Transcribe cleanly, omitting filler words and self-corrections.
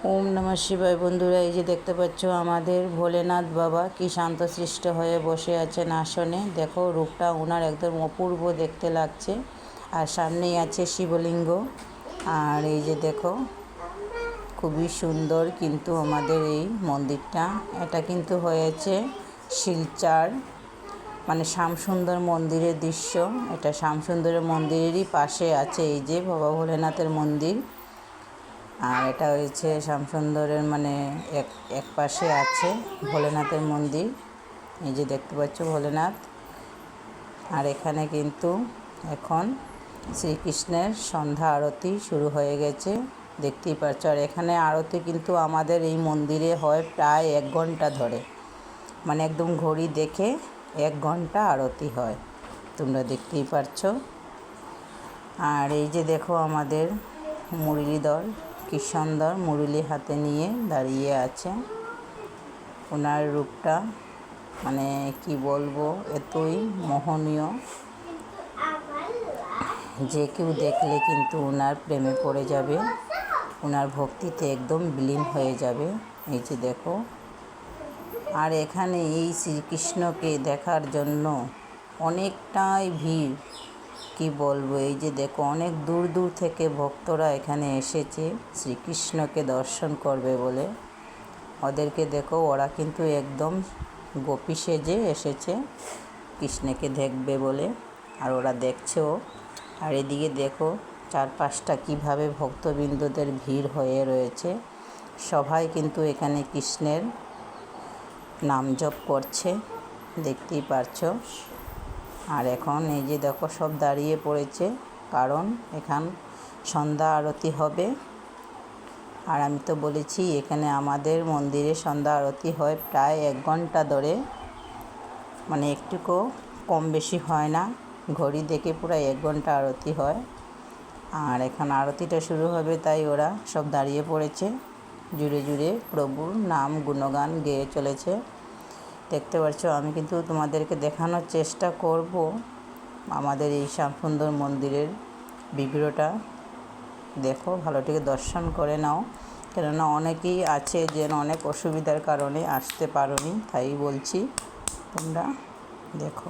ওম নমঃ শিবায়। বন্ধুরা, এই যে দেখতে পাচ্ছ আমাদের ভোলেনাথ বাবা কি শান্তশিষ্ট হয়ে বসে আছেন আসনে। দেখো রূপটা ওনার একদম অপূর্ব দেখতে লাগছে। আর সামনেই আছে শিবলিঙ্গ। আর এই যে দেখো খুবই সুন্দর কিন্তু আমাদের এই মন্দিরটা। এটা কিন্তু হয়েছে শিলচর, মানে শ্যামসুন্দর মন্দিরের দৃশ্য। এটা শ্যামসুন্দরের মন্দিরেরই পাশে আছে এই যে বাবা ভোলেনাথের মন্দির। আর এটা হয়েছে শ্যামসুন্দরের মানে এক পাশে আছে ভোলেনাথের মন্দির। এই যে দেখতে পাচ্ছ ভোলেনাথ। আর এখানে কিন্তু এখন শ্রীকৃষ্ণের সন্ধ্যা আরতি শুরু হয়ে গেছে, দেখতেই পাচ্ছ। আর এখানে আরতি কিন্তু আমাদের এই মন্দিরে হয় প্রায় 1 ঘন্টা ধরে, মানে একদম ঘড়ি দেখে 1 ঘন্টা আরতি হয়, তোমরা দেখতেই পাচ্ছ। আর এই যে দেখো আমাদের মুরলীধর কি সুন্দর মুরলী হাতে নিয়ে দাঁড়িয়ে আছে। ওনার রূপটা মানে কি বলবো, এতই মোহনীয় যে কেউ দেখলে কিন্তু ওনার প্রেমে পড়ে যাবে, ওনার ভক্তিতে একদম বিলীন হয়ে যাবে। এই যে দেখো। আর এখানে এই শ্রীকৃষ্ণকে দেখার জন্য অনেকটাই ভিড়, কি বলবো। এই যে দেখো অনেক দূর দূর থেকে ভক্তরা এখানে এসেছে শ্রীকৃষ্ণকে দর্শন করবে বলে। ওদেরকে দেখো, ওরা কিন্তু একদম গোপী সেজে এসেছে কৃষ্ণকে দেখবে বলে, আর ওরা দেখছেও। আর এদিকে দেখো চারপাশটা কীভাবে ভক্তবৃন্দদের ভিড় হয়ে রয়েছে। সবাই কিন্তু এখানে কৃষ্ণের নাম জপ করছে, দেখতেই পারছো। আর এখন এই যে দেখো সব দাঁড়িয়ে পড়েছে, কারণ এখান সন্ধ্যা আরতি হবে। আর আমি তো বলেছি এখানে আমাদের মন্দিরে সন্ধ্যা আরতি হয় প্রায় 1 ঘন্টা ধরে, মানে একটুকু কম বেশি হয় না। ঘড়ি দেখে পুরো 1 ঘন্টা আরতি হয়। আর এখন আরতিটা শুরু হবে, তাই ওরা সব দাঁড়িয়ে পড়েছে, জুড়ে জুড়ে প্রভুর নাম গুণগান গেয়ে চলেছে, দেখতে পাচ্ছ। আমি কিন্তু তোমাদেরকে দেখানোর চেষ্টা করব আমাদের এই শ্যামসুন্দর মন্দিরের ভিডিওটা। দেখো ভালো থেকে দর্শন করে নাও, কেননা অনেকেই আছে যে অনেক অসুবিধার কারণে আসতে পারোনি, তাই বলছি তোমরা দেখো।